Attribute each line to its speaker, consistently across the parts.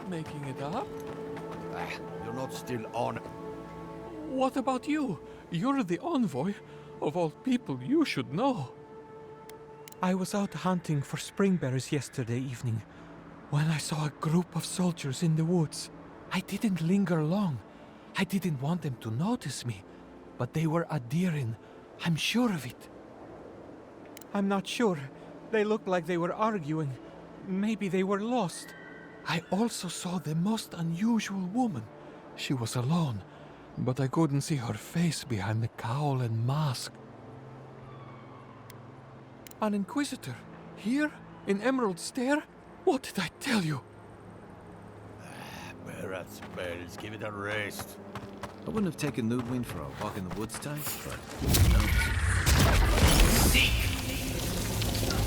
Speaker 1: making it up.
Speaker 2: You're not still on.
Speaker 1: What about you? You're the envoy. Of all people, you should know. I was out hunting for springbears yesterday evening when I saw a group of soldiers in the woods. I didn't linger long. I didn't want them to notice me, but they were adhering. I'm sure of it. I'm not sure. They looked like they were arguing. Maybe they were lost. I also saw the most unusual woman. She was alone, but I couldn't see her face behind the cowl and mask. An inquisitor? Here? In Emerald Stair? What did I tell you?
Speaker 2: Bear spells, give it a rest.
Speaker 3: I wouldn't have taken Ludwig for a walk in the woods type, but no.
Speaker 2: Seek!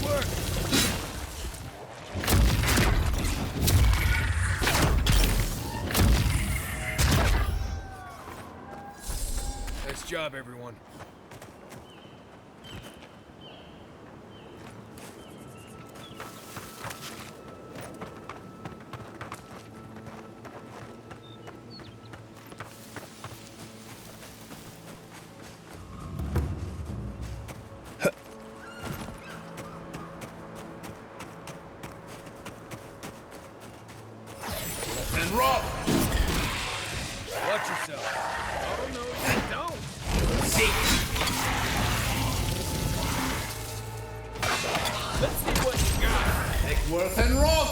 Speaker 2: Work!
Speaker 4: Nice job, everyone.
Speaker 2: And rock!
Speaker 4: Watch yourself. Oh, no, you don't.
Speaker 2: Seek!
Speaker 4: Let's see what you got.
Speaker 2: Eckworth and rock!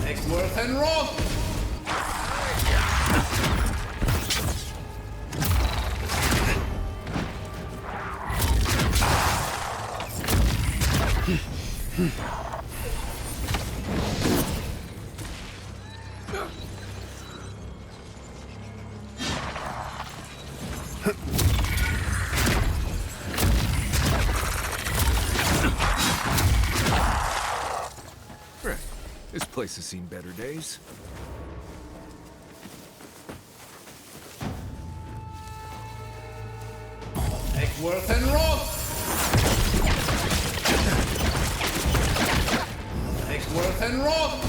Speaker 2: Eckworth and rock!
Speaker 3: Right. This place has seen better days.
Speaker 2: Eckworth and rock! Eckworth and rock!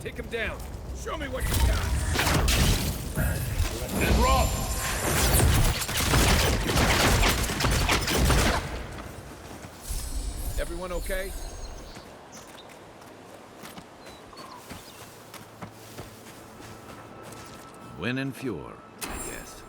Speaker 4: Take him down. Show me what you got.
Speaker 2: And rock!
Speaker 4: Everyone okay?
Speaker 3: Win and Fjord, I guess.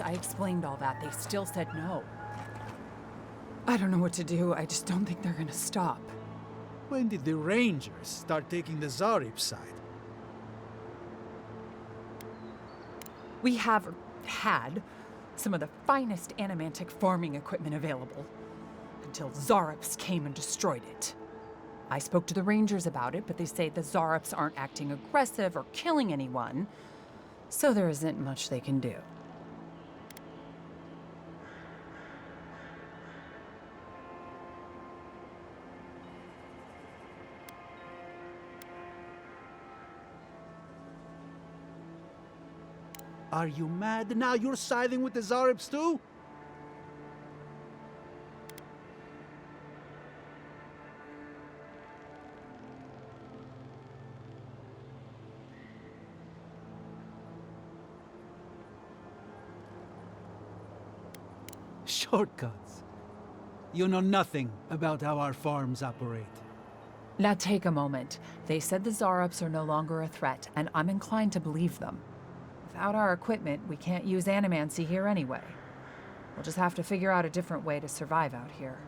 Speaker 5: I explained all that. They still said no. I don't know what to do. I just don't think they're gonna stop.
Speaker 6: When did the Rangers start taking the Zarib side?
Speaker 5: We have had some of the finest animantic farming equipment available until Zarops came and destroyed it. I spoke to the Rangers about it, but they say the Zarops aren't acting aggressive or killing anyone, so there isn't much they can do.
Speaker 6: Are you mad? Now you're siding with the Zaribs too? Shortcuts. You know nothing about how our farms operate.
Speaker 5: Now take a moment. They said the Zarops are no longer a threat, and I'm inclined to believe them. Without our equipment, we can't use animancy here anyway. We'll just have to figure out a different way to survive out here.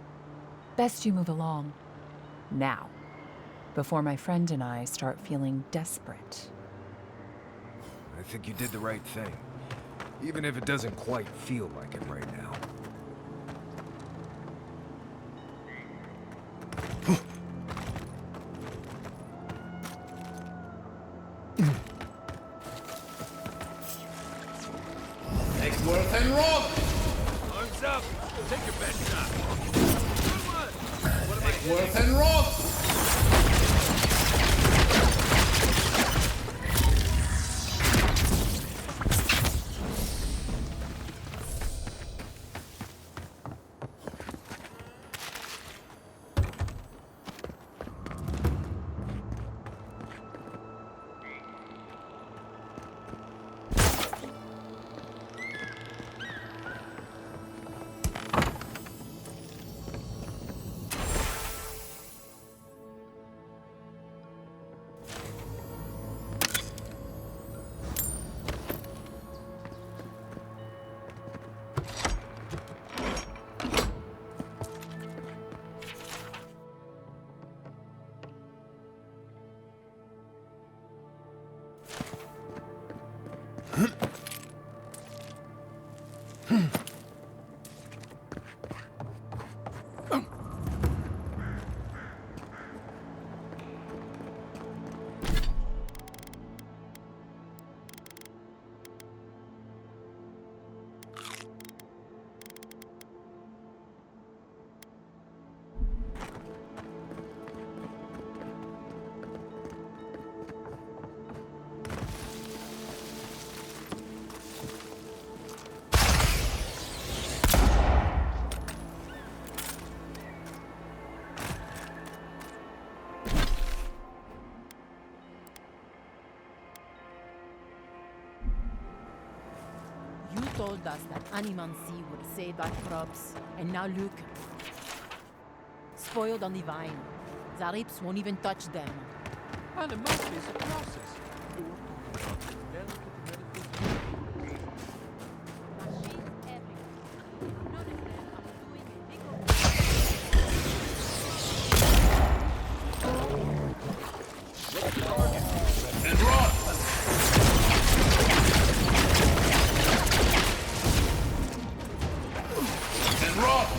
Speaker 5: Best you move along. Now. Before my friend and I start feeling desperate.
Speaker 4: I think you did the right thing. Even if it doesn't quite feel like it right now.
Speaker 2: Eggsworth and Roth!
Speaker 4: Arms up! Take your best shot! Good one! What am I
Speaker 2: Eggsworth and Roth!
Speaker 7: You told us that animancy would save our crops, and now look. Spoiled on the vine. Zarips won't even touch them.
Speaker 1: Animosity is a process.
Speaker 2: And Roth! And Roth!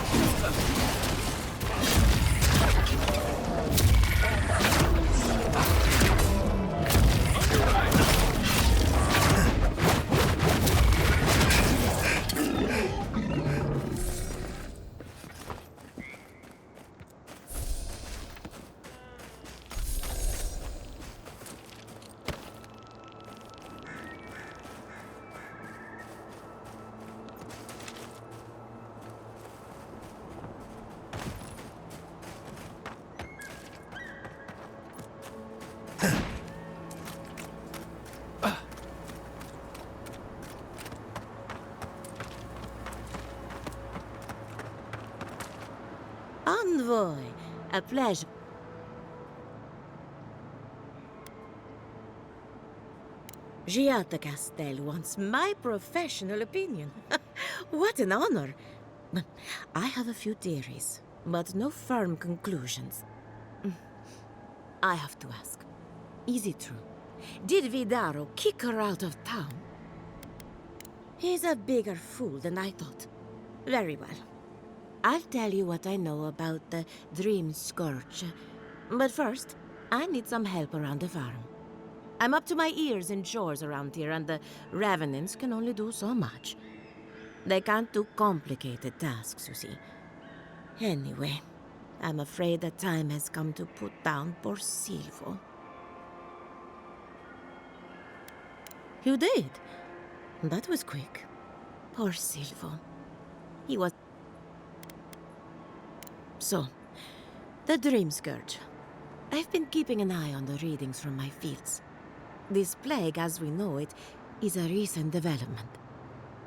Speaker 8: Envoy, a pleasure. Giata Castel wants my professional opinion. What an honor. I have a few theories, but no firm conclusions. I have to ask, is it true? Did Vidaro kick her out of town? He's a bigger fool than I thought. Very well. I'll tell you what I know about the Dream Scourge. But first, I need some help around the farm. I'm up to my ears in chores around here, and the Revenants can only do so much. They can't do complicated tasks, you see. Anyway, I'm afraid the time has come to put down poor Silvo. You did? That was quick. Poor Silvo. He was... So, the Dream Scourge. I've been keeping an eye on the readings from my fields. This plague, as we know it, is a recent development.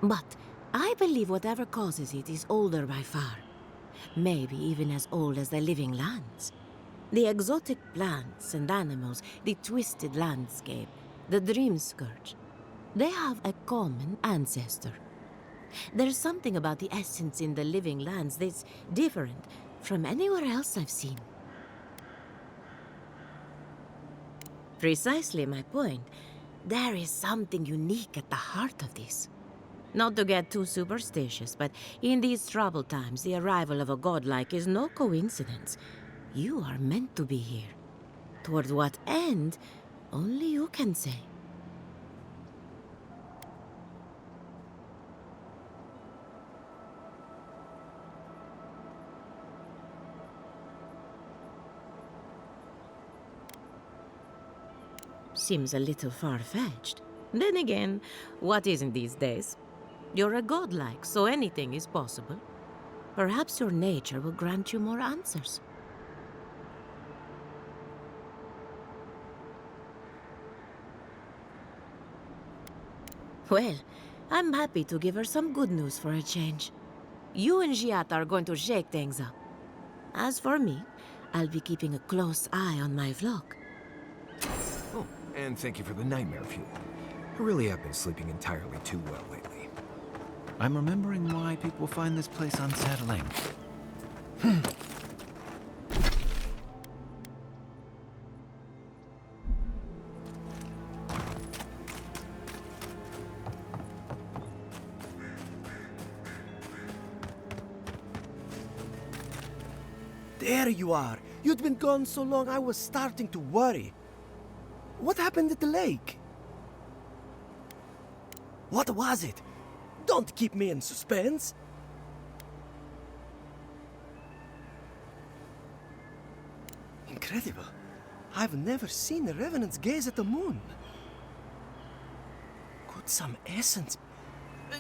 Speaker 8: But I believe whatever causes it is older by far. Maybe even as old as the living lands. The exotic plants and animals, the twisted landscape, the Dream Scourge. They have a common ancestor. There's something about the essence in the living lands that's different from anywhere else I've seen. Precisely my point. There is something unique at the heart of this. Not to get too superstitious, but in these troubled times, the arrival of a godlike is no coincidence. You are meant to be here. Toward what end, only you can say. Seems a little far-fetched. Then again, what isn't these days? You're a godlike, so anything is possible. Perhaps your nature will grant you more answers. Well, I'm happy to give her some good news for a change. You and Giat are going to shake things up. As for me, I'll be keeping a close eye on my flock.
Speaker 4: Oh, and thank you for the nightmare fuel. I really have been sleeping entirely too well lately.
Speaker 3: I'm remembering why people find this place unsettling.
Speaker 9: There you are. You'd been gone so long I was starting to worry. What happened at the lake? What was it? Don't keep me in suspense. Incredible. I've never seen the revenants gaze at the moon. Could some essence...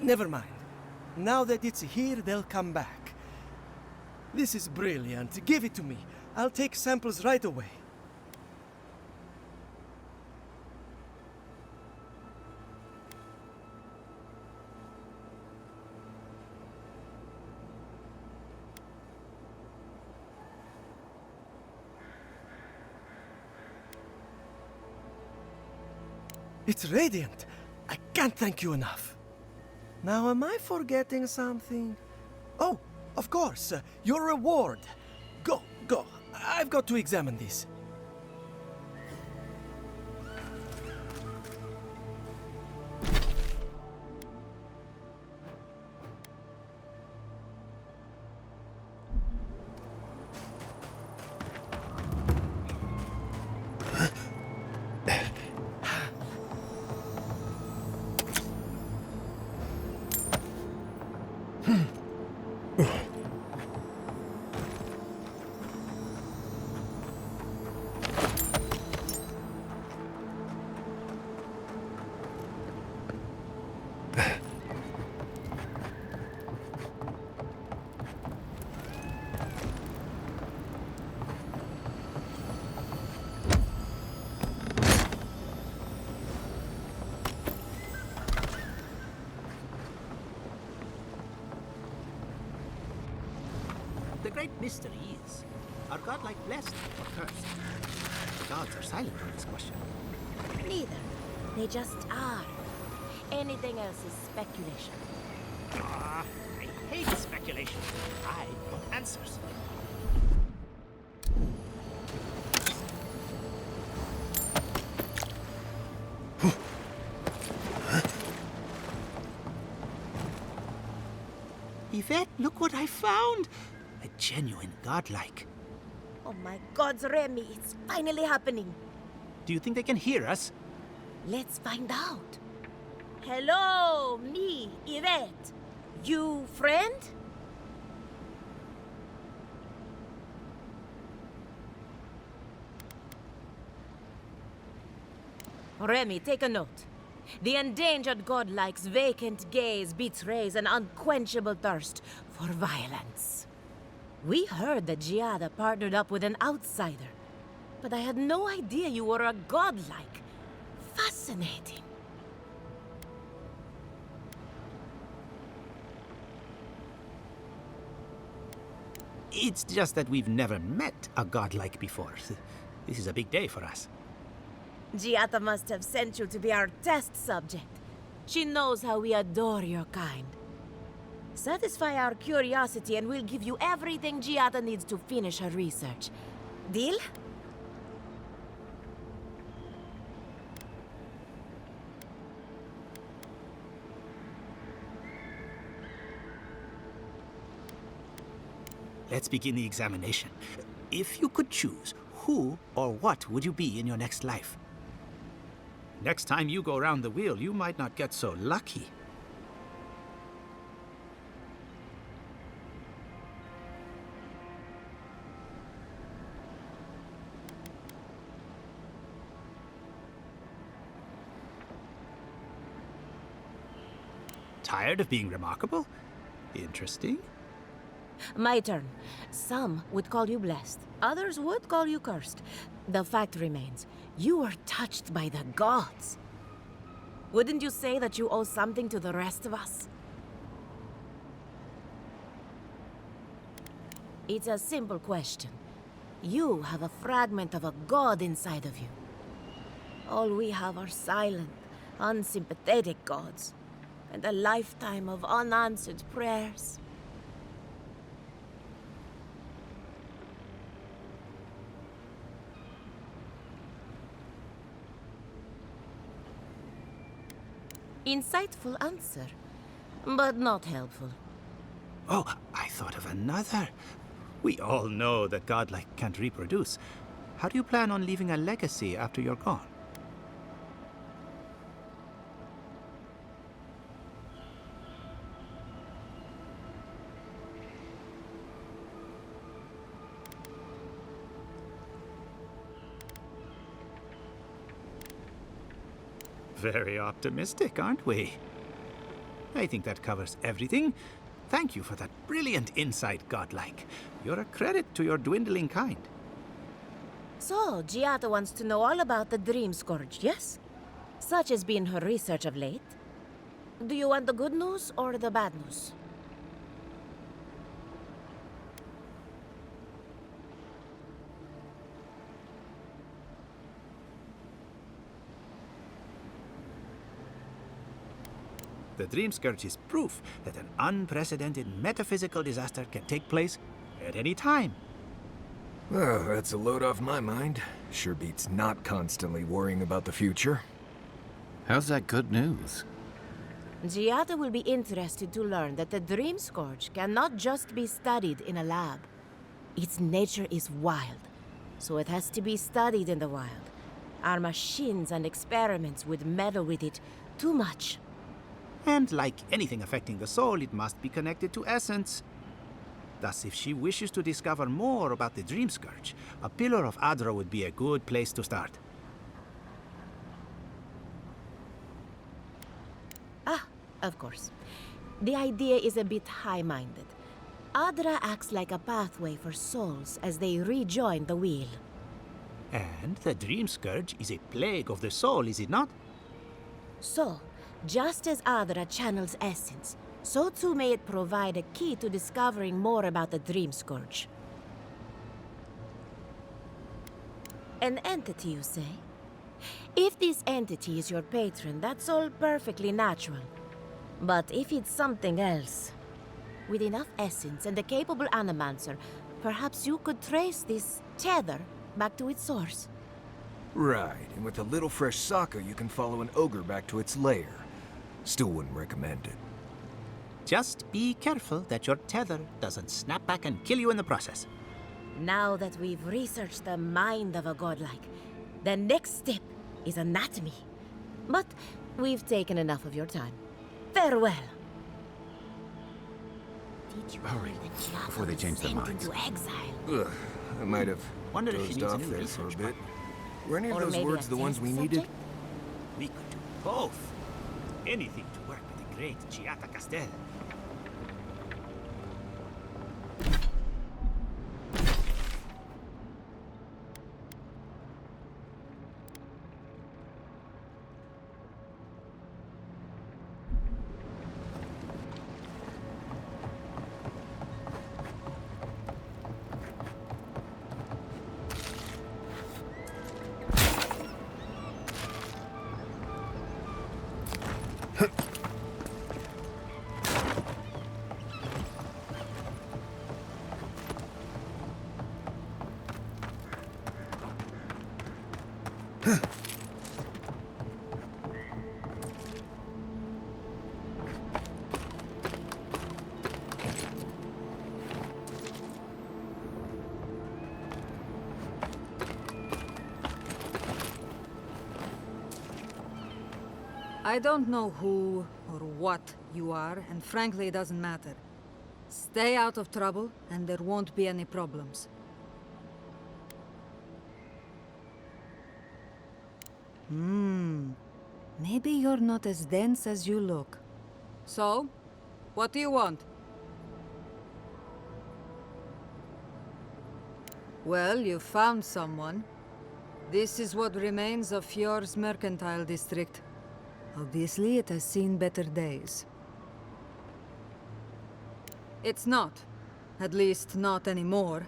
Speaker 9: Never mind. Now that it's here, they'll come back. This is brilliant. Give it to me. I'll take samples right away. It's radiant. I can't thank you enough. Now, am I forgetting something? Oh, of course, your reward. Go, go. I've got to examine this.
Speaker 6: The great mystery is, are godlike blessed or cursed? The gods are silent on this question.
Speaker 8: Neither. They just are. Anything else is speculation.
Speaker 6: I hate speculation. I want answers. Yvette, look what I found! A genuine godlike.
Speaker 8: Oh my gods, Remy, it's finally happening.
Speaker 6: Do you think they can hear us?
Speaker 8: Let's find out. Hello, me, Yvette. You friend? Remy, take a note. The endangered godlike's vacant gaze betrays an unquenchable thirst for violence. We heard that Giada partnered up with an outsider, but I had no idea you were a godlike. Fascinating.
Speaker 6: It's just that we've never met a godlike before. This is a big day for us.
Speaker 8: Giada must have sent you to be our test subject. She knows how we adore your kind. Satisfy our curiosity and we'll give you everything Giada needs to finish her research. Deal?
Speaker 6: Let's begin the examination. If you could choose, who or what would you be in your next life? Next time you go round the wheel, you might not get so lucky. Tired of being remarkable? Interesting.
Speaker 8: My turn. Some would call you blessed. Others would call you cursed. The fact remains, you were touched by the gods. Wouldn't you say that you owe something to the rest of us? It's a simple question. You have a fragment of a god inside of you. All we have are silent, unsympathetic gods, and a lifetime of unanswered prayers. Insightful answer, but not helpful.
Speaker 6: Oh, I thought of another. We all know that godlike can't reproduce. How do you plan on leaving a legacy after you're gone? Very optimistic, aren't we? I think that covers everything. Thank you for that brilliant insight, godlike. You're a credit to your dwindling kind.
Speaker 8: So, Giada wants to know all about the Dream Scourge, yes? Such has been her research of late. Do you want the good news or the bad news?
Speaker 6: The Dream Scourge is proof that an unprecedented metaphysical disaster can take place at any time.
Speaker 4: Well, that's a load off my mind. Sure beats not constantly worrying about the future.
Speaker 3: How's that good news?
Speaker 8: Giada will be interested to learn that the Dream Scourge cannot just be studied in a lab. Its nature is wild, so it has to be studied in the wild. Our machines and experiments would meddle with it too much.
Speaker 6: And like anything affecting the soul, it must be connected to essence. Thus, if she wishes to discover more about the Dream Scourge, a Pillar of Adra would be a good place to start.
Speaker 8: Ah, of course. The idea is a bit high-minded. Adra acts like a pathway for souls as they rejoin the wheel.
Speaker 6: And the Dream Scourge is a plague of the soul, is it not?
Speaker 8: So, just as Adra channels essence, so too may it provide a key to discovering more about the Dream Scourge. An entity, you say? If this entity is your patron, that's all perfectly natural. But if it's something else, with enough essence and a capable animancer, perhaps you could trace this tether back to its source.
Speaker 4: Right, and with a little fresh soccer, you can follow an ogre back to its lair. Still wouldn't recommend it.
Speaker 6: Just be careful that your tether doesn't snap back and kill you in the process.
Speaker 8: Now that we've researched the mind of a godlike, the next step is anatomy. But we've taken enough of your time. Farewell. Did you
Speaker 3: Hurry,
Speaker 8: hear that Chiara
Speaker 3: before they
Speaker 8: was
Speaker 3: change their
Speaker 8: sent
Speaker 3: minds.
Speaker 8: into exile?
Speaker 4: Ugh, I might have
Speaker 6: Wonder if she
Speaker 4: dozed
Speaker 6: needs a
Speaker 4: off
Speaker 6: new
Speaker 4: there for a
Speaker 6: research
Speaker 4: bit.
Speaker 6: partner.
Speaker 4: Were any of
Speaker 8: Or
Speaker 4: those
Speaker 8: maybe
Speaker 4: words
Speaker 8: a
Speaker 4: the ones
Speaker 8: test
Speaker 4: we needed?
Speaker 8: subject?
Speaker 6: We could do both. Anything to work with the great Giata Castel.
Speaker 10: I don't know who or what you are, and frankly, it doesn't matter. Stay out of trouble, and there won't be any problems. Maybe you're not as dense as you look. So, what do you want? Well, you found someone. This is what remains of Fjord's mercantile district. Obviously, it has seen better days. It's not. At least, not anymore.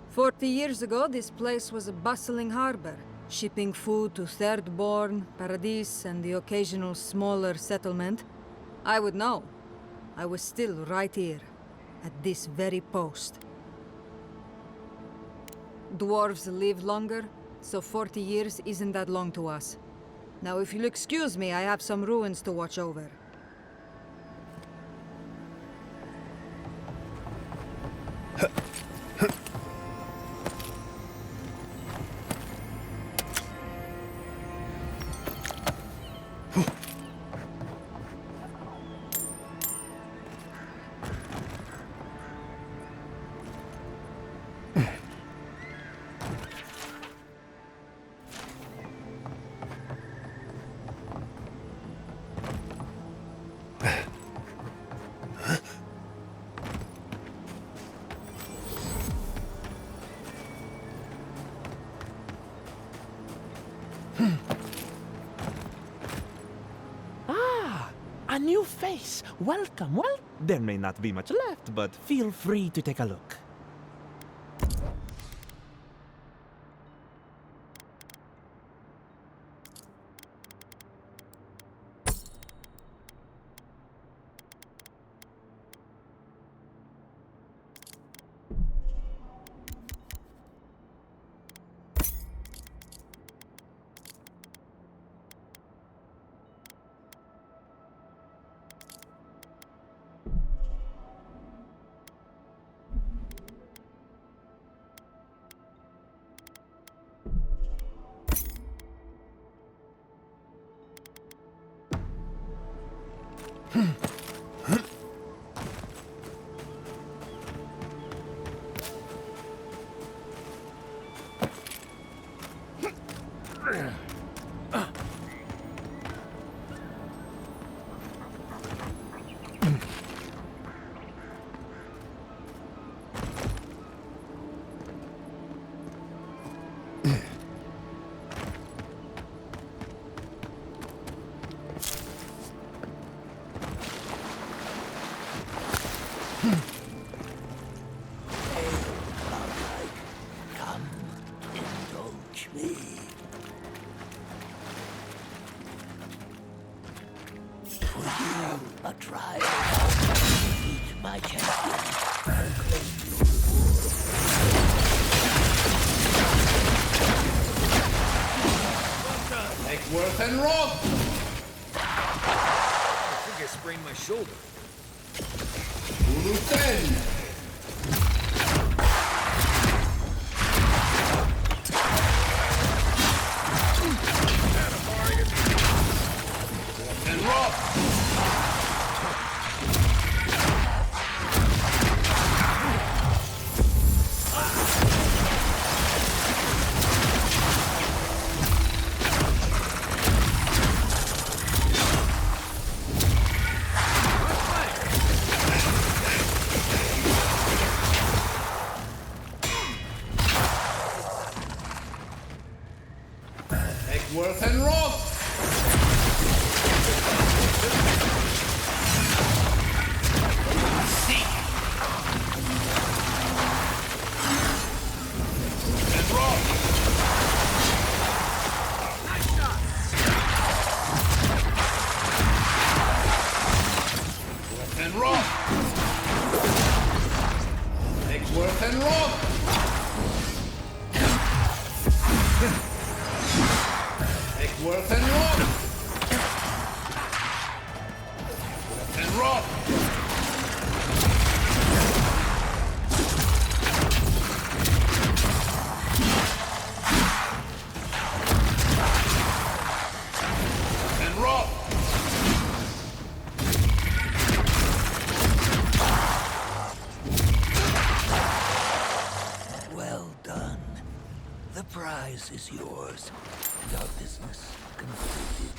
Speaker 10: 40 years ago, this place was a bustling harbor, shipping food to Thirdborn, Paradis, and the occasional smaller settlement. I would know. I was still right here, at this very post. Dwarves live longer, so 40 years isn't that long to us. Now, if you'll excuse me, I have some ruins to watch over.
Speaker 11: A new face! Welcome, well, there may not be much left, but feel free to take a look.
Speaker 2: and rot!
Speaker 4: I think I sprained my shoulder.
Speaker 2: Ulu 10! And rot! Worth and rot! Seek! And rot! Nice shot! Worth and rot! Worth and rot! Worth and rot! Worth and rot! And rot!
Speaker 12: Well done. The prize is yours. And our business concluded.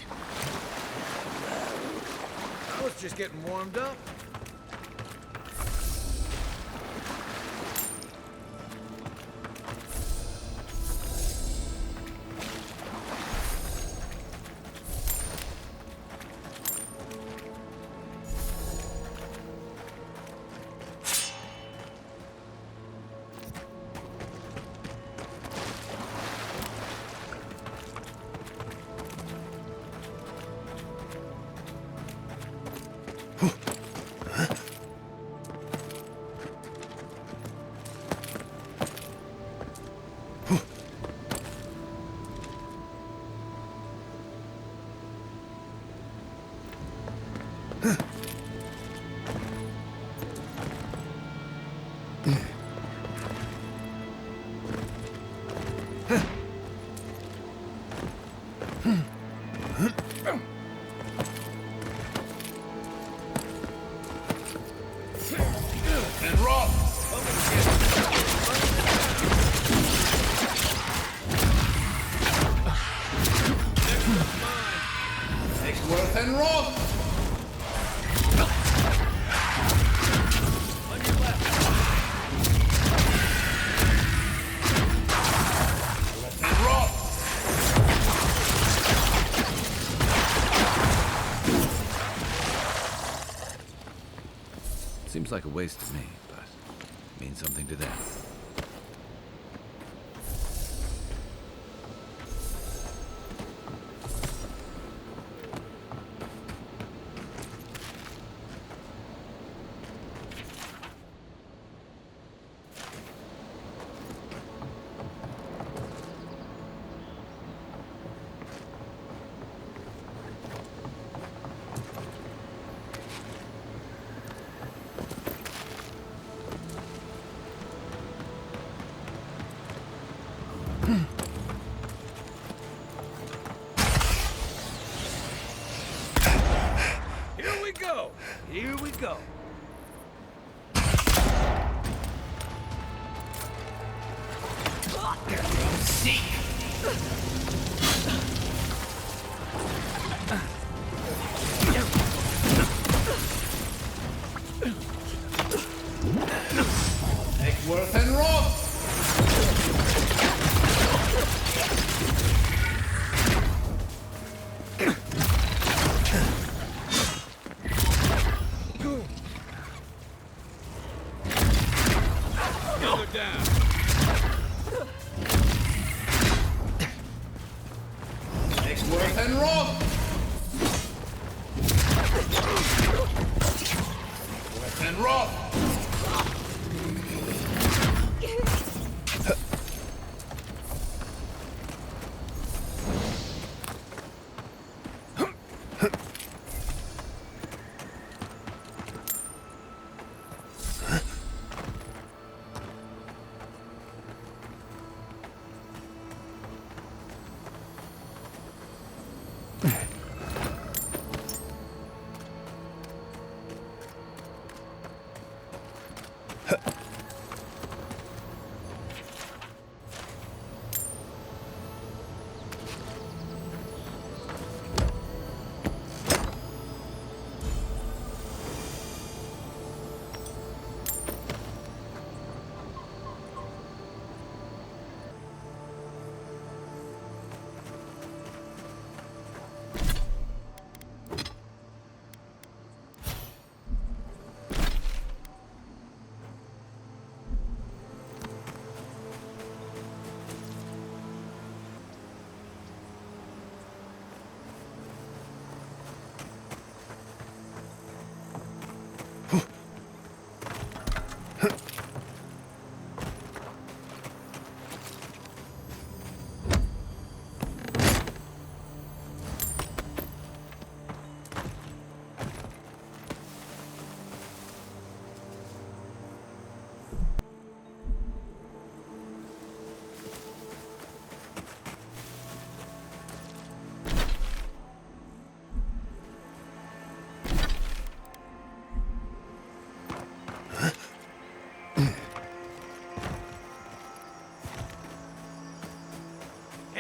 Speaker 4: I was just getting warmed up.
Speaker 2: And rot! Take worth and rot! On your left. Worth and rot!
Speaker 3: Seems like a waste to me, but means something to them.
Speaker 4: Here we go! Here we go!
Speaker 2: Seek! Take worth and rot!
Speaker 4: Down.
Speaker 2: Take worth and rot! Worth and rot!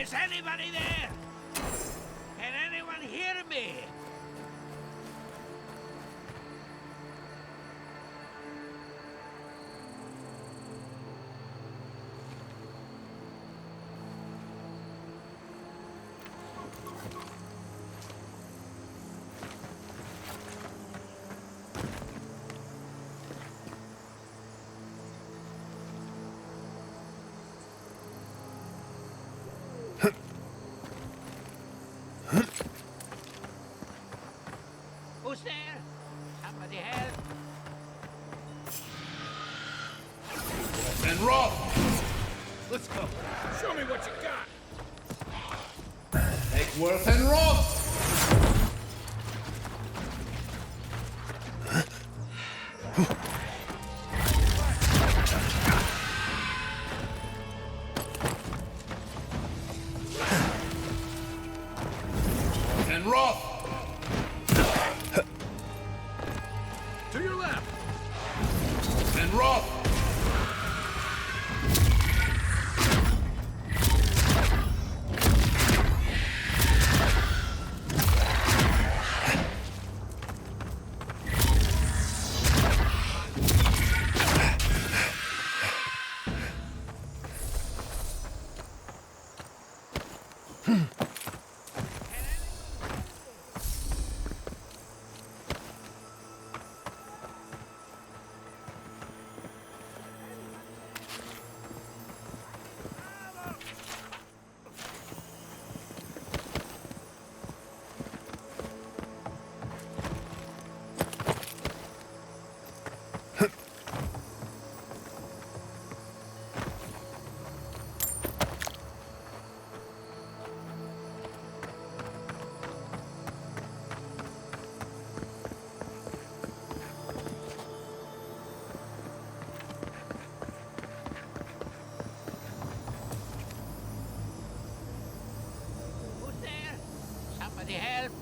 Speaker 12: Is anybody there? Can anyone hear me? Who's there? Somebody help.
Speaker 2: Worth and rot! Let's go. Show me what you got. Take worth and rot! Worth and rot! To your left! And rot!
Speaker 12: Who's there? Somebody help.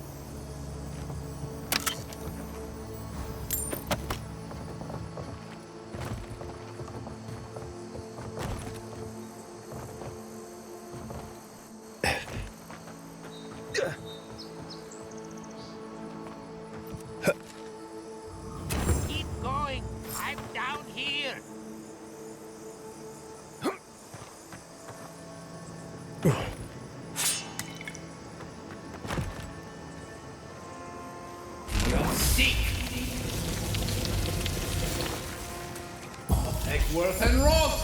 Speaker 12: Keep going. I'm down here.
Speaker 2: You'll seek! Take worth and rot!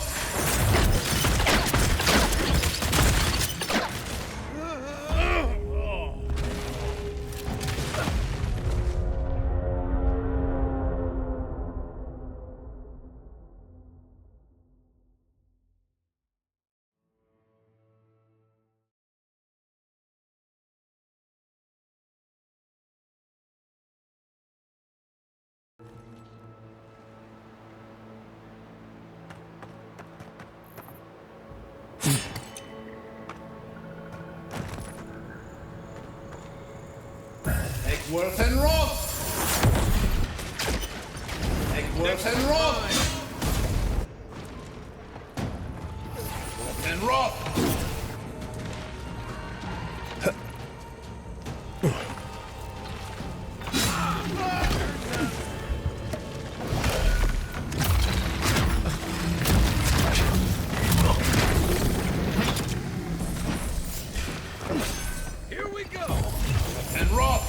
Speaker 2: Take worth and rot! Take worth and rot! Worth and rot! Here we go! Worth and rot!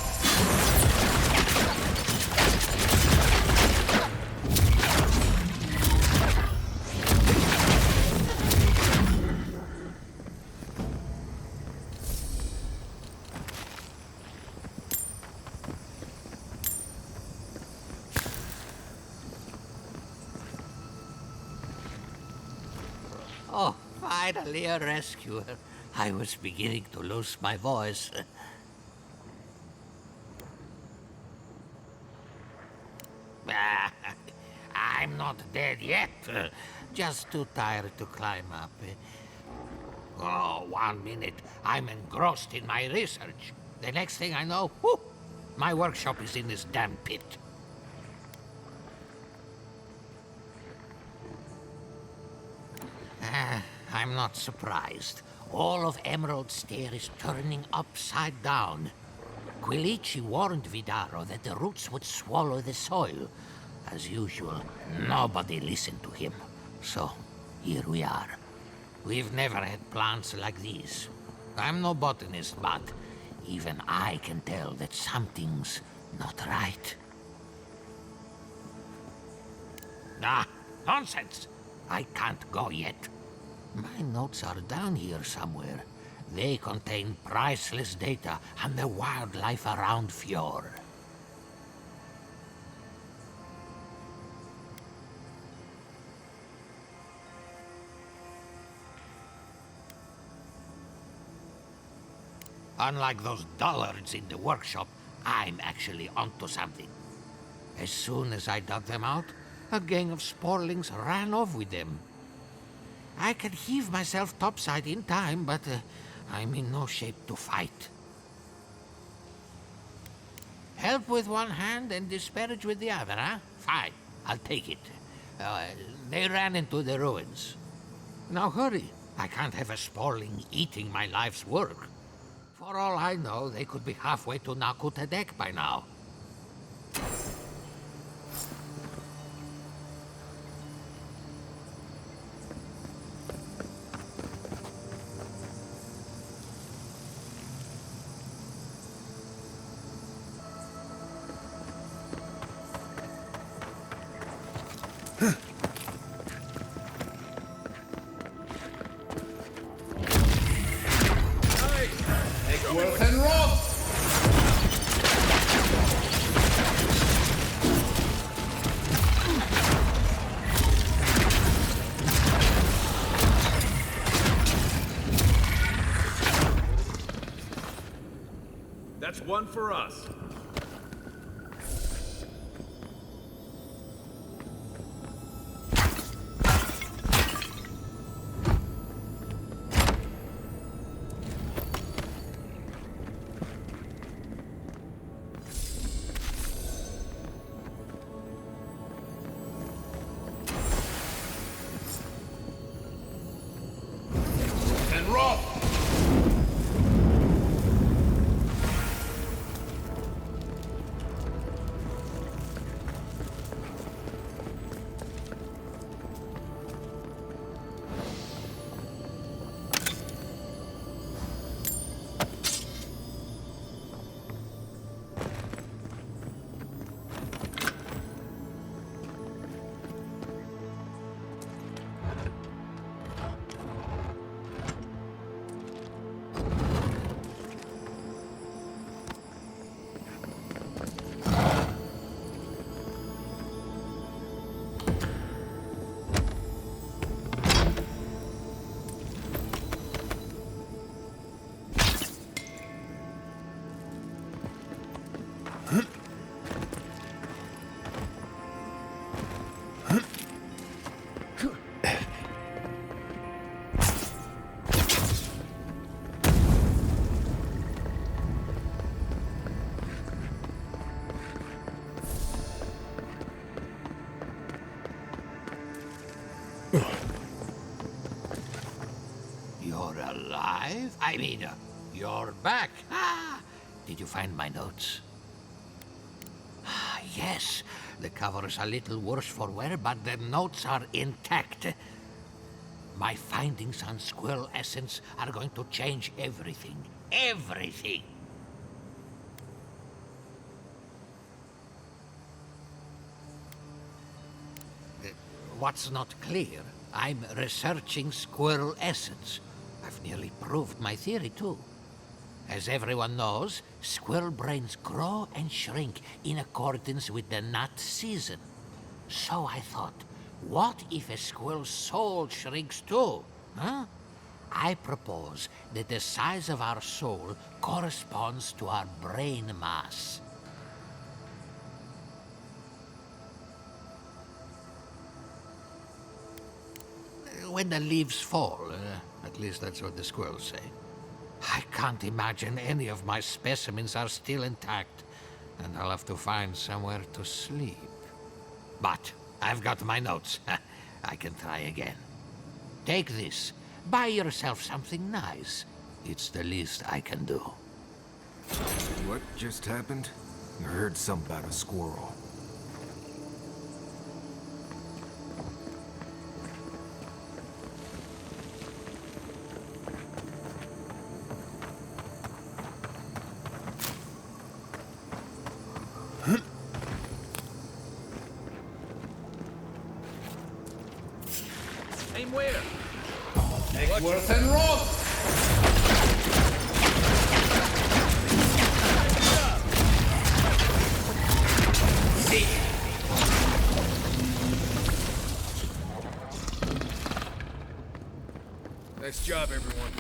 Speaker 12: Oh, finally a rescuer. I was beginning to lose my voice. I'm not dead yet. Just too tired to climb up. Oh, 1 minute. I'm engrossed in my research. The next thing I know, whoop, my workshop is in this damn pit. I'm not surprised. all of Emerald Stair is turning upside down. Quilici warned Vidaro that the roots would swallow the soil. As usual, nobody listened to him. So, here we are. We've never had plants like these. I'm no botanist, but even I can tell that something's not right. Ah, nonsense! I can't go yet. My notes are down here somewhere. They contain priceless data on the wildlife around Fjord. Unlike those dullards in the workshop, I'm actually onto something. As soon as I dug them out, a gang of sporlings ran off with them. I can heave myself topside in time, but I'm in no shape to fight. Help with one hand and disparage with the other, huh? Fine, I'll take it. They ran into the ruins. Now hurry. I can't have a sporling eating my life's work. For all I know, they could be halfway to Nakuta Deck by now.
Speaker 2: Work and roll!
Speaker 3: That's one for us.
Speaker 2: And roll!
Speaker 12: You're alive? I mean, you're back. Ah, did you find my notes? Ah, yes. The cover's a little worse for wear, but the notes are intact. My findings on squirrel essence are going to change everything. Everything! What's not clear? I'm researching squirrel essence. I've nearly proved my theory, too. As everyone knows, squirrel brains grow and shrink in accordance with the nut season. So I thought, what if a squirrel's soul shrinks too? Huh? I propose that the size of our soul corresponds to our brain mass. When the leaves fall, at least that's what the squirrels say. I can't imagine any of my specimens are still intact, and I'll have to find somewhere to sleep. But I've got my notes. I can try again. Take this. Buy yourself something nice. It's the least I can do.
Speaker 4: What just happened? I heard something about a squirrel.
Speaker 3: Aim where?
Speaker 2: Eckworth and Roth!
Speaker 4: Nice job, everyone.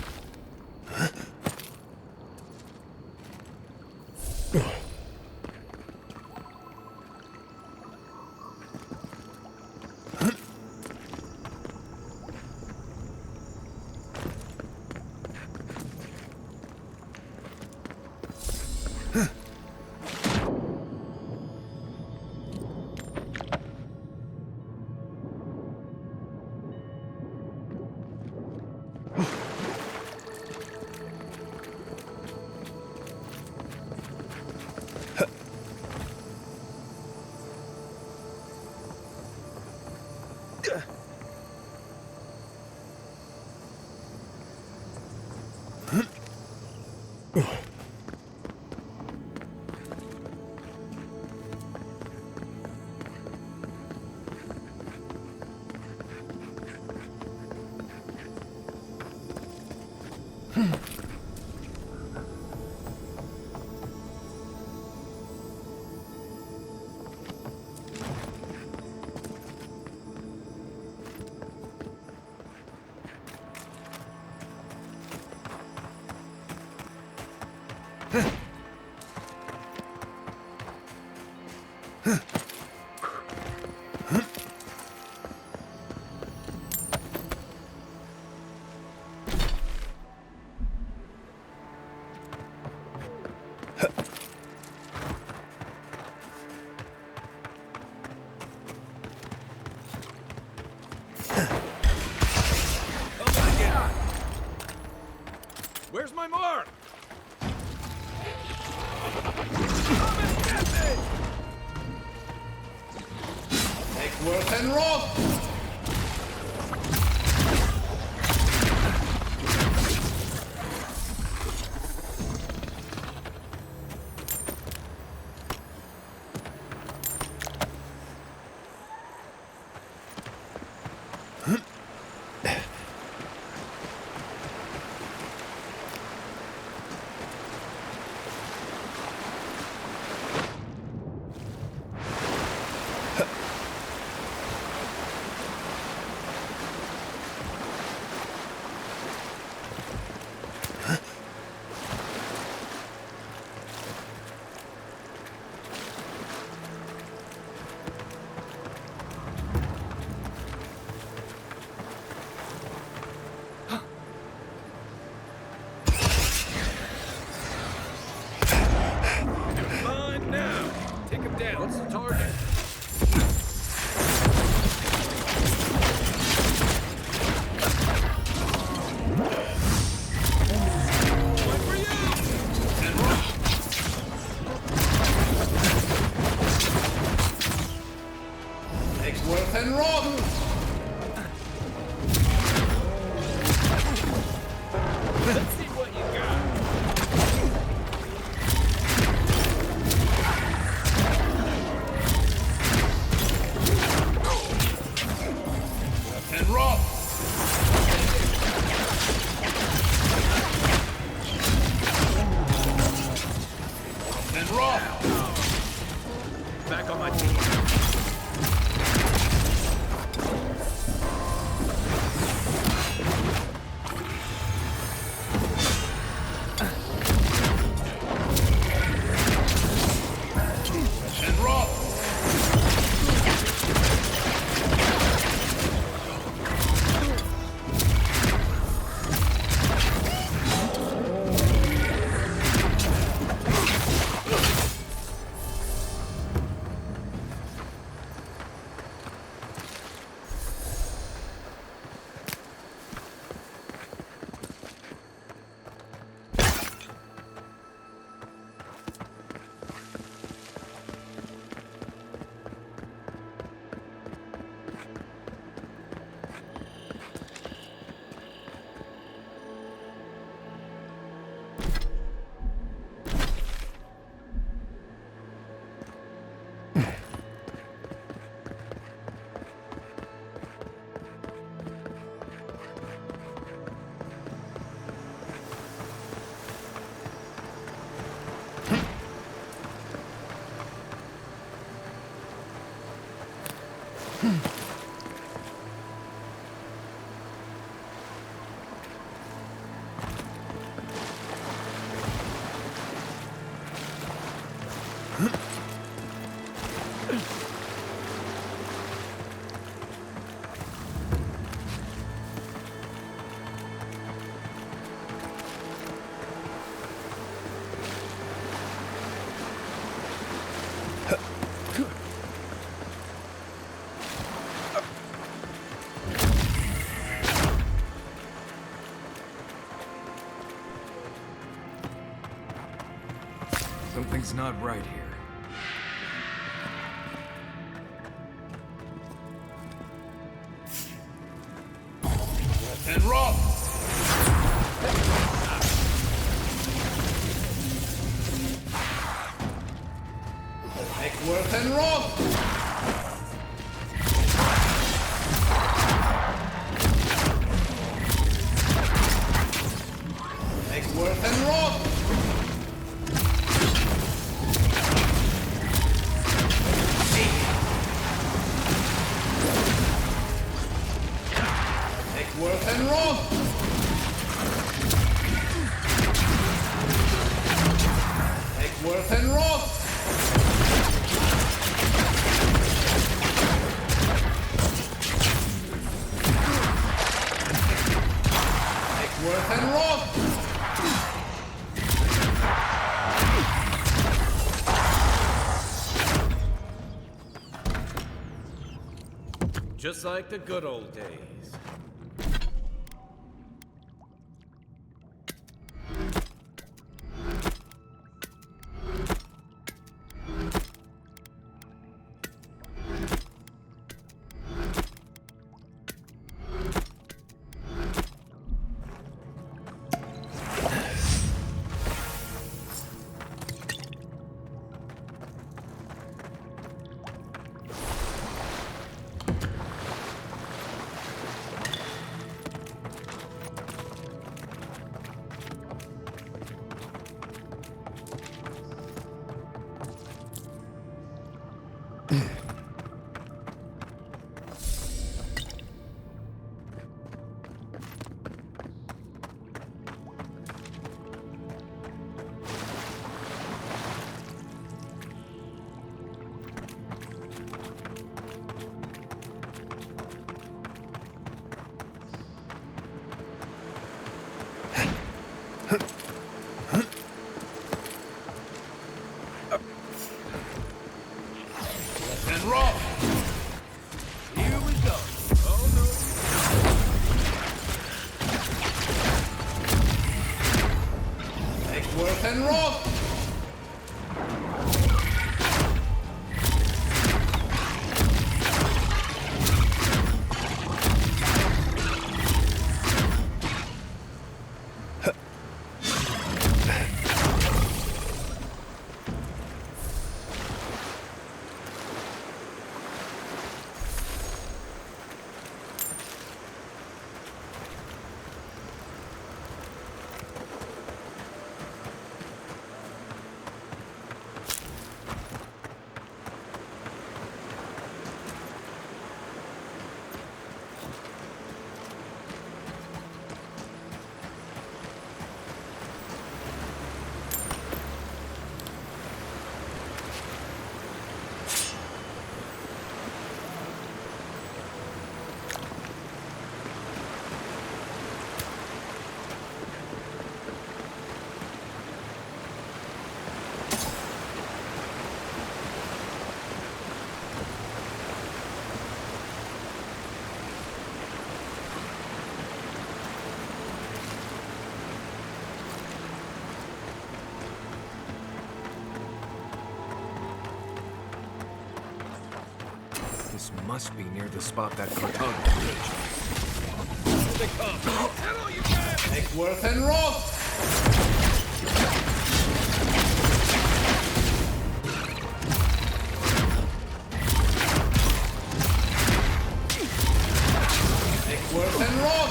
Speaker 3: Where's my mark?
Speaker 2: Eckworth and Roth!
Speaker 3: Mine now. Take him down. What's the target?
Speaker 2: Eckworth and Roth!
Speaker 3: Let's see what you got.
Speaker 4: Something's not right here.
Speaker 2: And roll! Make worth and roll! Make worth and roll! Make worth and roll! Make worth and roll! Make worth and roll!
Speaker 3: Just like the good old days.
Speaker 2: And roll!
Speaker 3: Here we go. Oh no.
Speaker 2: Make worth and roll!
Speaker 4: This must be near the spot that cartographer mentioned.
Speaker 2: Here they come! Hello, you guys! Make worth and roll! Make worth and roll!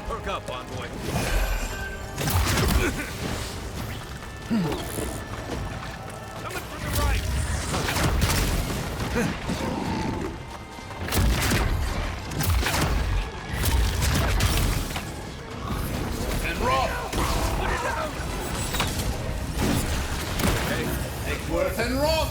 Speaker 3: Perk up, envoy.
Speaker 2: Coming from the right! And roll! Make worth and roll!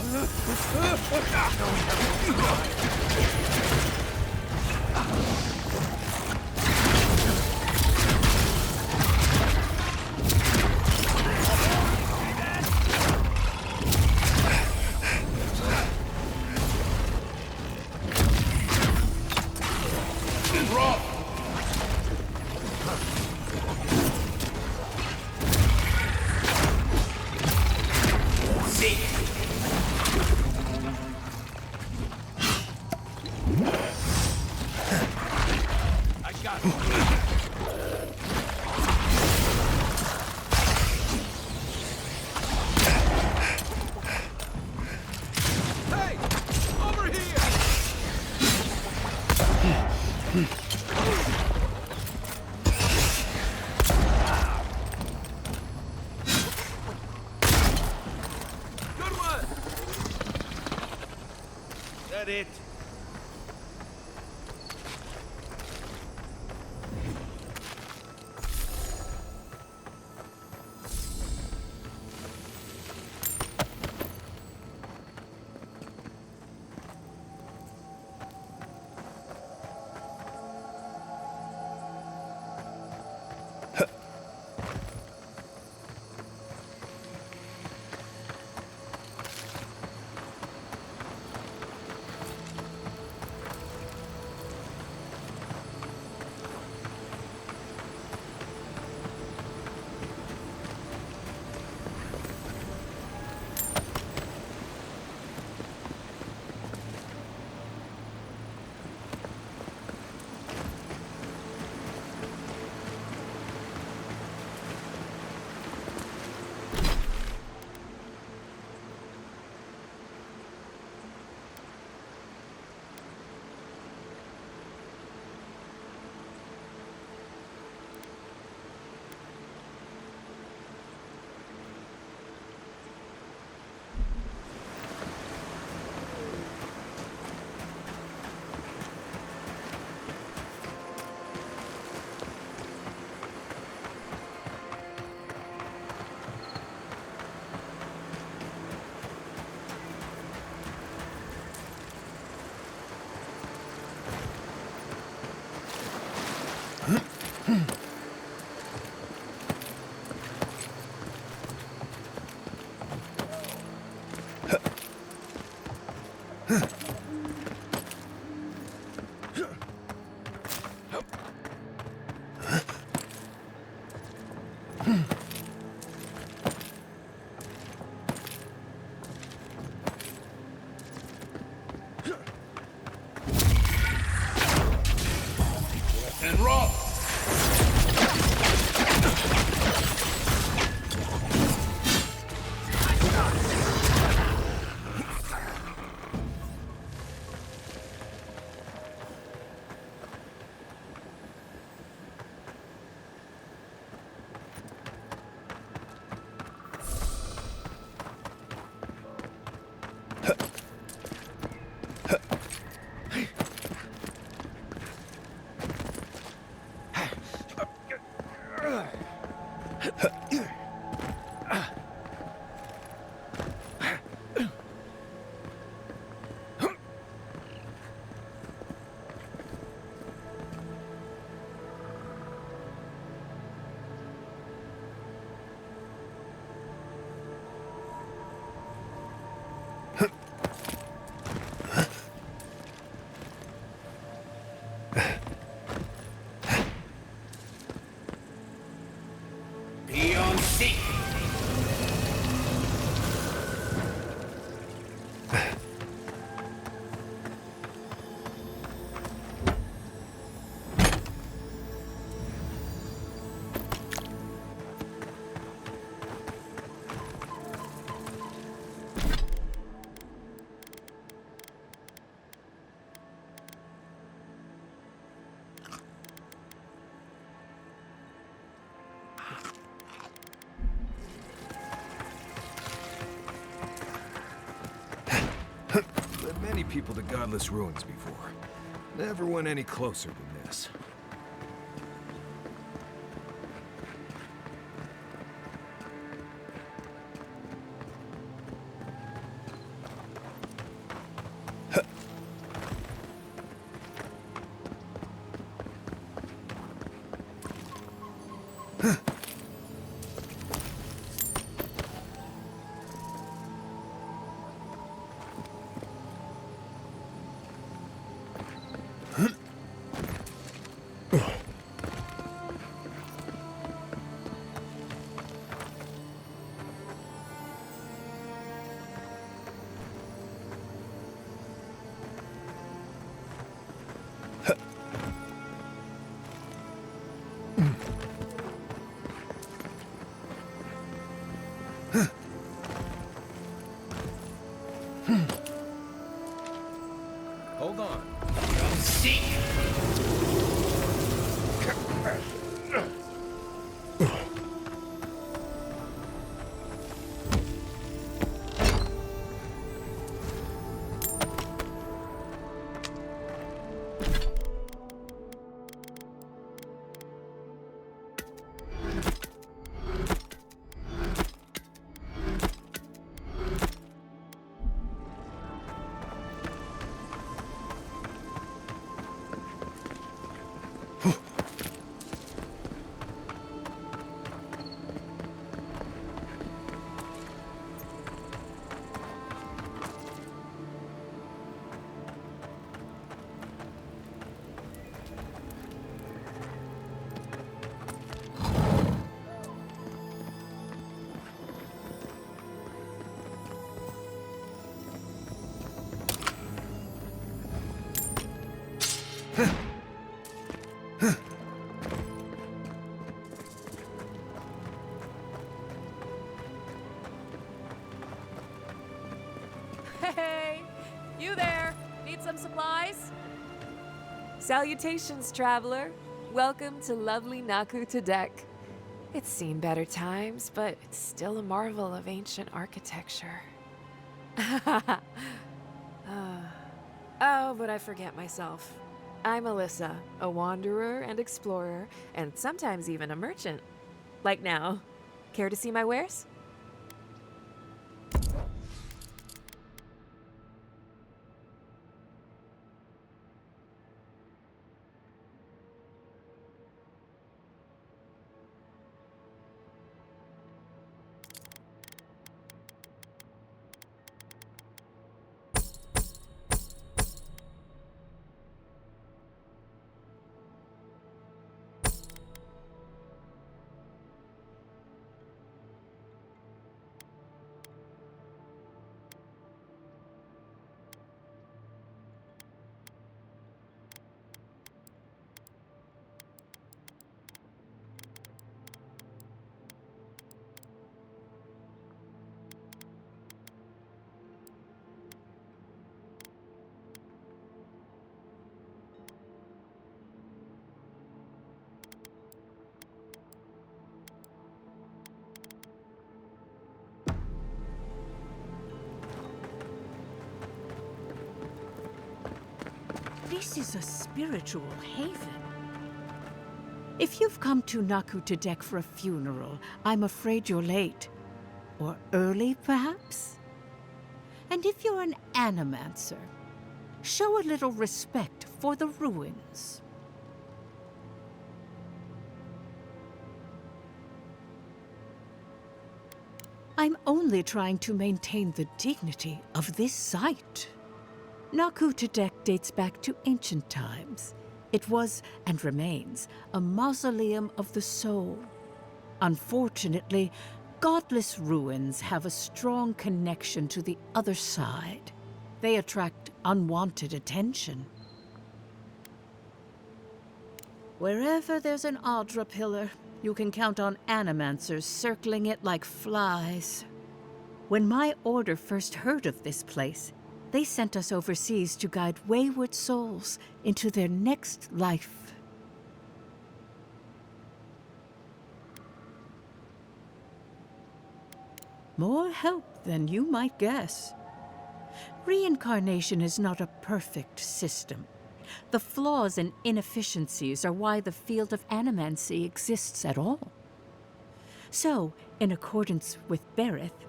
Speaker 2: that it? And roll! Be on seat!
Speaker 4: Led many people to godless ruins before. Never went any closer than this.
Speaker 3: Hold on.
Speaker 2: Seek!
Speaker 13: Hey! You there! Need some supplies? Salutations, traveler. Welcome to lovely Naku Tadek. It's seen better times, but it's still a marvel of ancient architecture. Oh, but I forget myself. I'm Alyssa, a wanderer and explorer, and sometimes even a merchant. Like now. Care to see my wares?
Speaker 14: This is a spiritual haven. If you've come to Naku Tadek for a funeral, I'm afraid you're late. Or early, perhaps? And if you're an animancer, show a little respect for the ruins. I'm only trying to maintain the dignity of this site. Naku Tadek dates back to ancient times. It was, and remains, a mausoleum of the soul. Unfortunately, godless ruins have a strong connection to the other side. They attract unwanted attention. Wherever there's an Adra pillar, you can count on animancers circling it like flies. When my order first heard of this place, they sent us overseas to guide wayward souls into their next life. More help than you might guess. Reincarnation is not a perfect system. The flaws and inefficiencies are why the field of animancy exists at all. So, in accordance with Berith,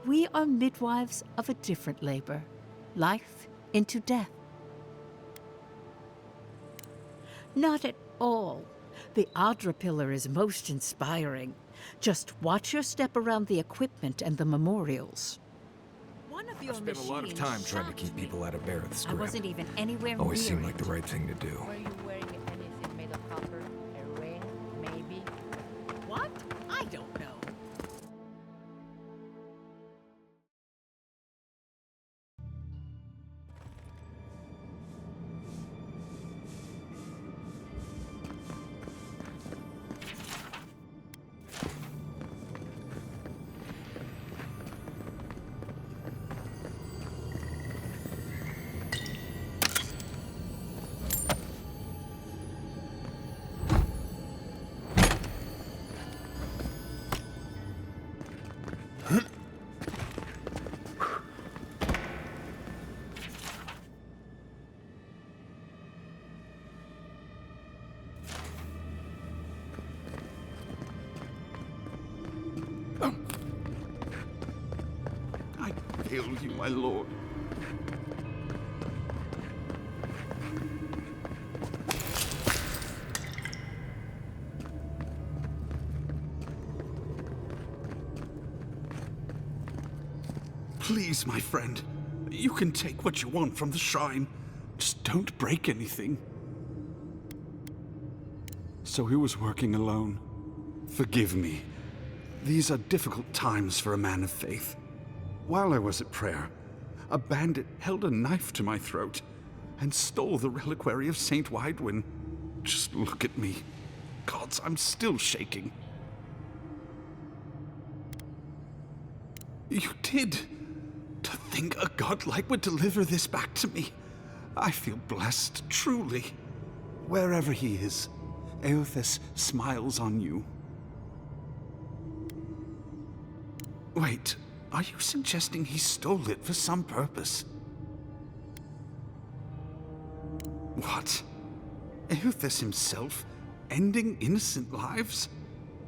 Speaker 14: we are midwives of a different labor. Life into death. Not at all. The Adra pillar is most inspiring. Just watch your step around the equipment and the memorials. One of your
Speaker 4: I've spent a lot of time trying to keep people out of Berith's
Speaker 14: I
Speaker 4: grip.
Speaker 14: wasn't even anywhere
Speaker 4: Always
Speaker 14: near
Speaker 4: seemed
Speaker 14: it.
Speaker 4: like the right thing to do.
Speaker 7: Were you wearing anything made of copper? A ring, maybe?
Speaker 14: What? I don't know.
Speaker 2: Hail you, my lord. Please, my friend. You can take what you want from the shrine. Just don't break anything. So he was working alone. Forgive me. These are difficult times for a man of faith. While I was at prayer, a bandit held a knife to my throat, and stole the reliquary of Saint Widwin. Just look at me. Gods, I'm still shaking. You did. To think a godlike would deliver this back to me. I feel blessed, truly. Wherever he is, Eothas smiles on you. Wait, are you suggesting he stole it for some purpose? What? Eothas himself, ending innocent lives?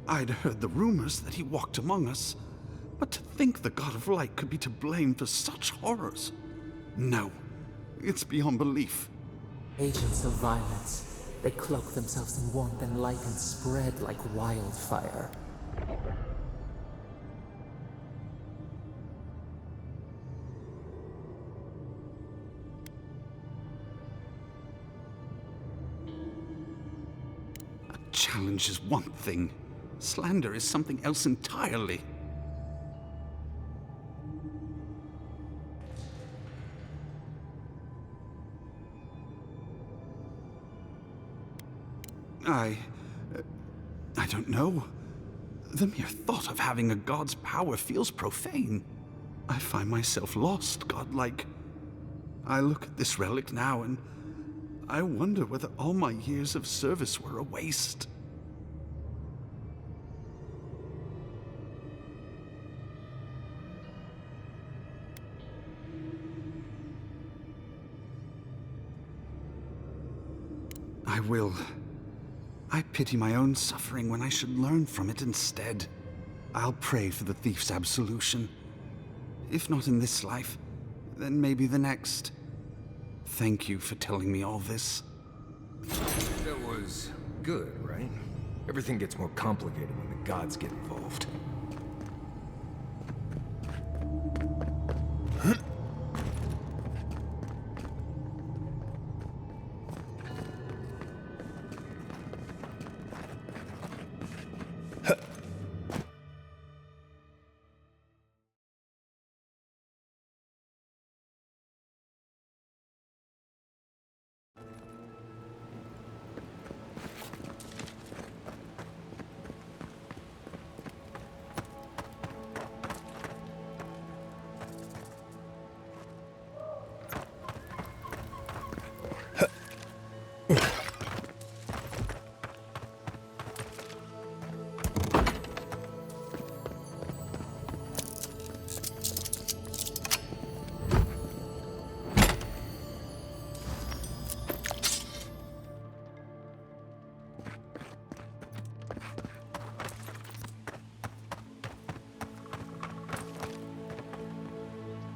Speaker 2: I'd heard the rumors that he walked among us, but to think the God of Light could be to blame for such horrors? No, it's beyond belief.
Speaker 15: Agents of violence. They cloak themselves in warmth and light and spread like wildfire.
Speaker 2: A challenge is one thing. Slander is something else entirely. I don't know. The mere thought of having a god's power feels profane. I find myself lost, godlike. I look at this relic now and I wonder whether all my years of service were a waste. I will. I pity my own suffering when I should learn from it instead. I'll pray for the thief's absolution. If not in this life, then maybe the next. Thank you for telling me all this.
Speaker 4: That was good, right? Everything gets more complicated when the gods get involved.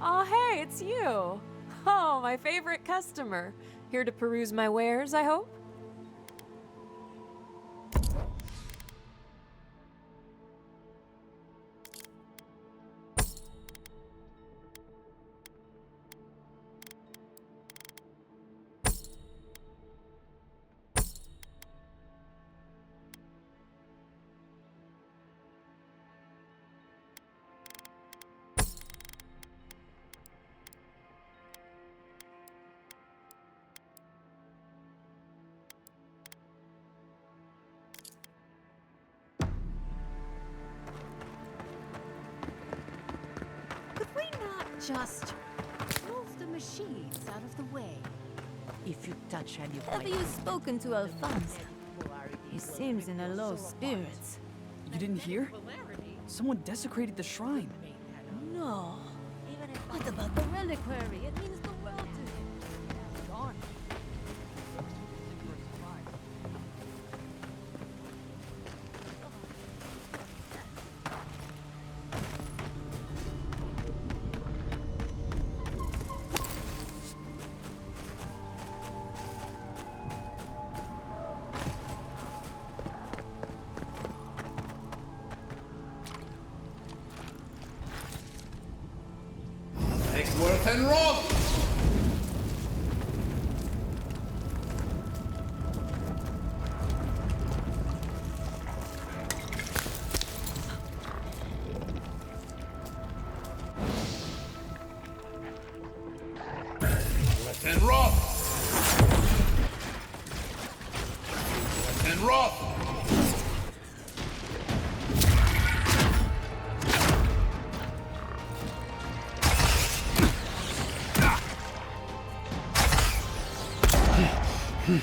Speaker 13: Oh, hey, it's you. Oh, my favorite customer. Here to peruse my wares, I hope?
Speaker 14: Just move the machines out of the way. If you touch any
Speaker 7: Have you spoken to Alphonse? He seems in a low spirits.
Speaker 16: You didn't hear? Someone desecrated the shrine.
Speaker 7: No. What about the reliquary? It means the world to him. Gone.
Speaker 12: Eggsworth and Rob! And Rob!
Speaker 4: On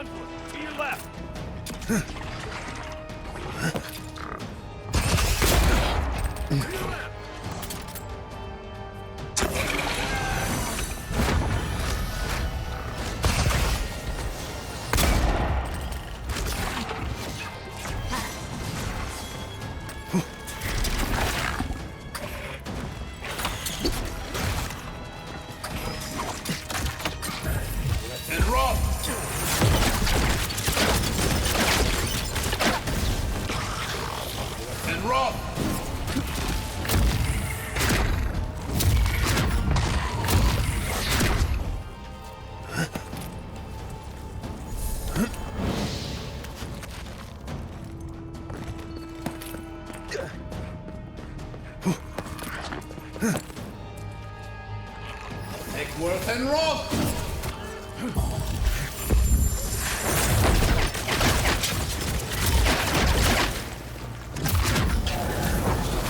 Speaker 4: foot, to your left.
Speaker 2: And roll! And roll! Take worth and roll!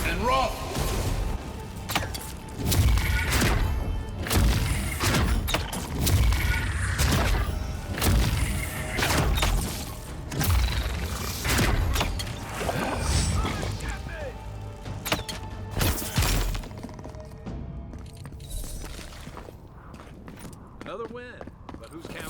Speaker 2: And roll!
Speaker 4: Another win, but who's counting?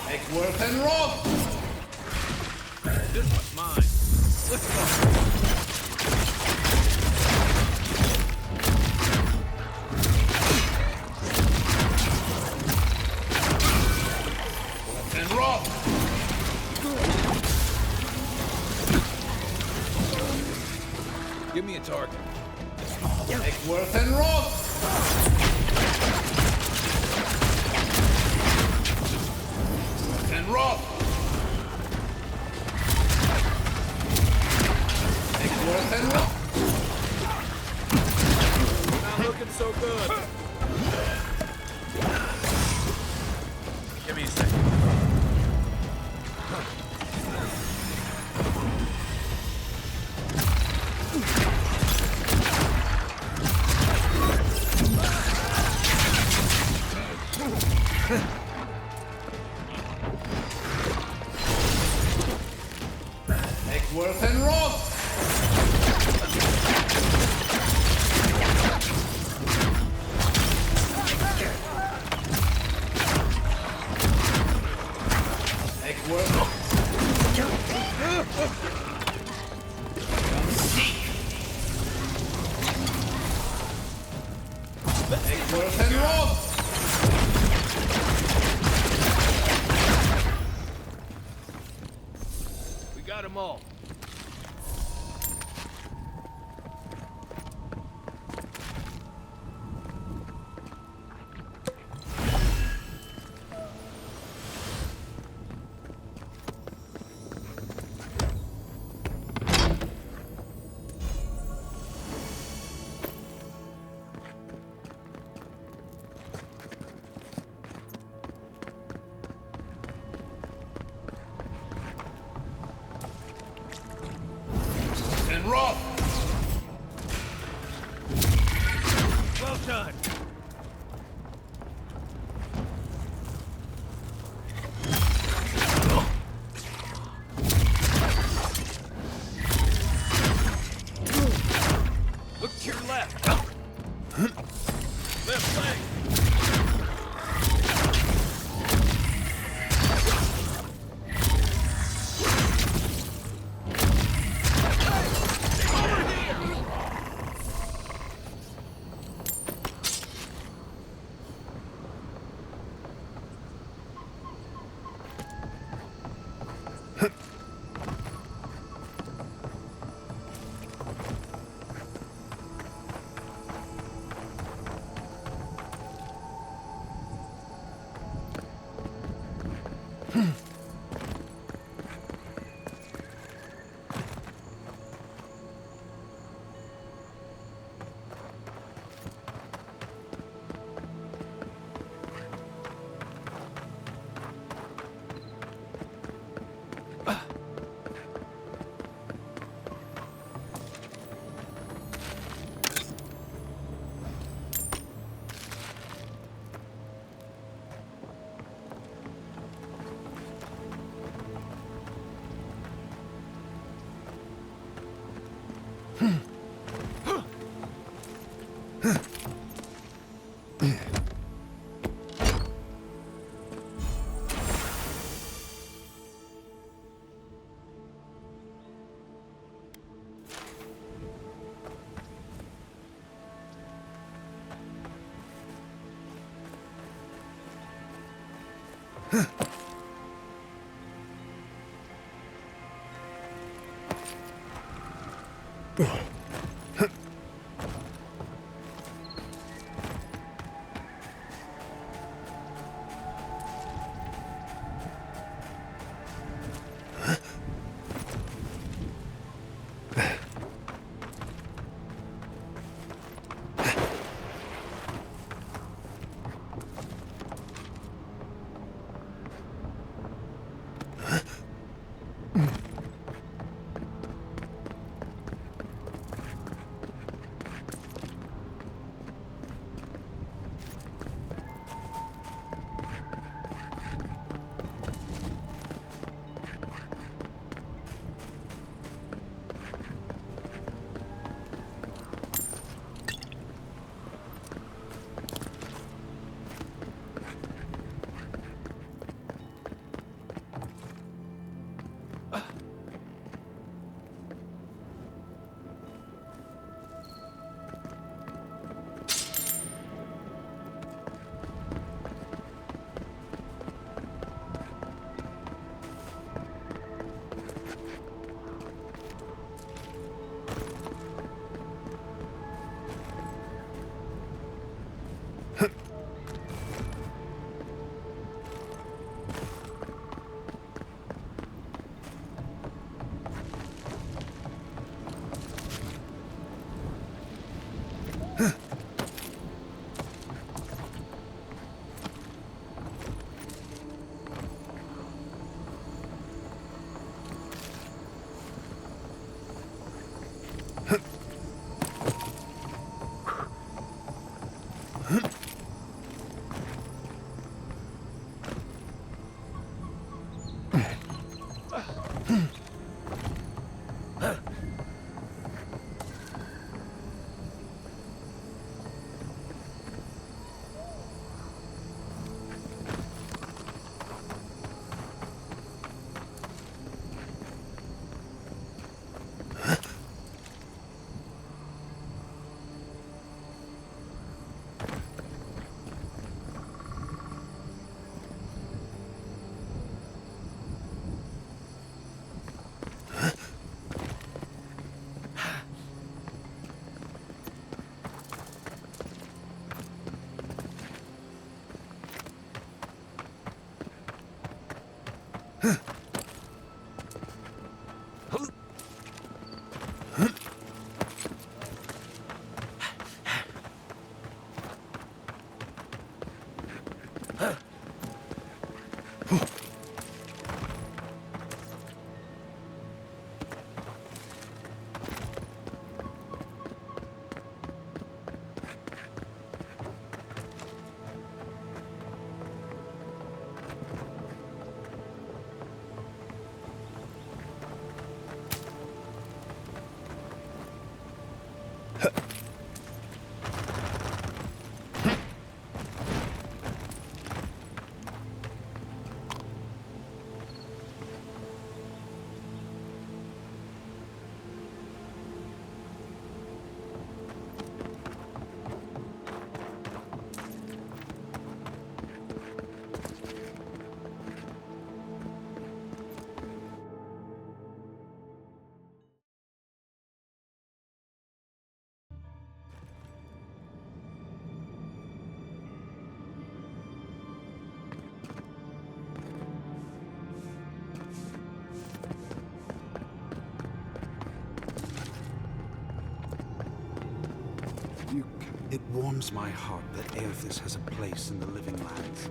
Speaker 2: Take worth and roll!
Speaker 4: This one's mine. Let's go.
Speaker 2: And roll!
Speaker 4: Give me a target.
Speaker 2: Take worth and roll! And roll! Take worth and roll!
Speaker 4: Not looking so good. Give me a second.
Speaker 2: Take worth and roll! Take worth. Take worth and roll!
Speaker 4: We got them all.
Speaker 2: And roll!
Speaker 4: Well done. Look to your left. Left leg.
Speaker 2: It warms my heart that Aerithis has a place in the living lands.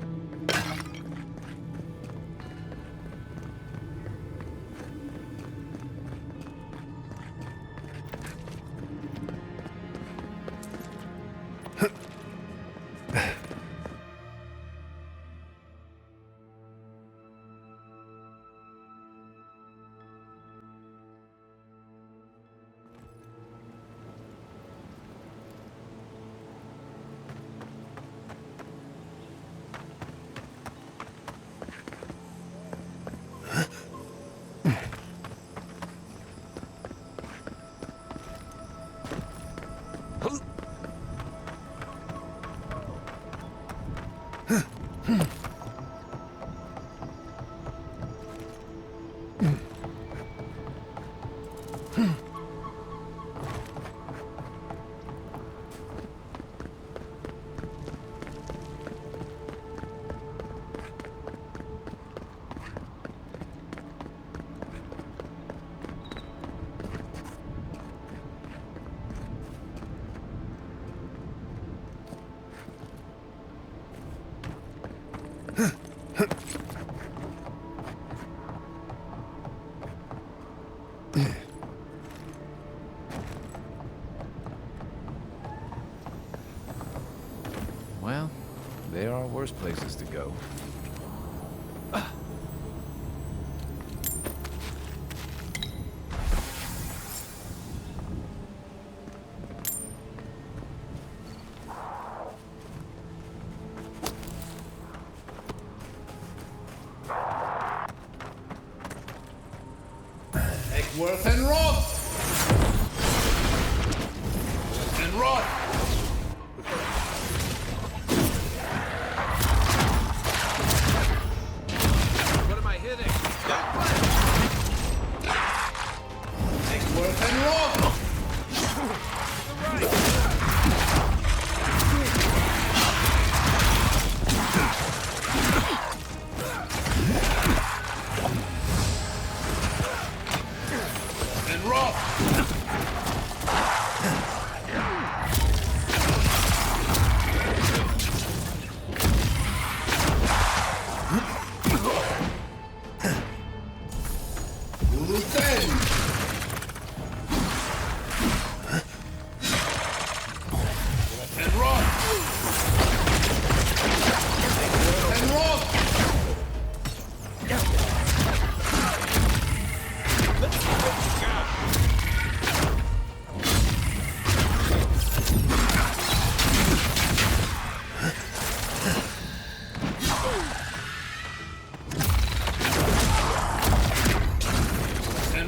Speaker 4: Well, there are worse places to go.
Speaker 2: Worth and Roth! And Roth!
Speaker 4: What am I hitting?
Speaker 2: Worth and Roth! And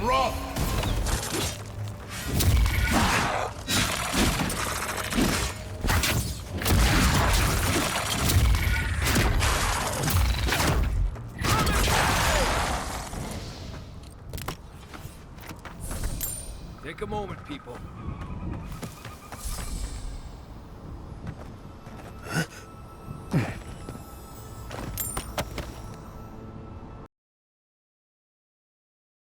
Speaker 2: Roth!
Speaker 4: Take a moment, people.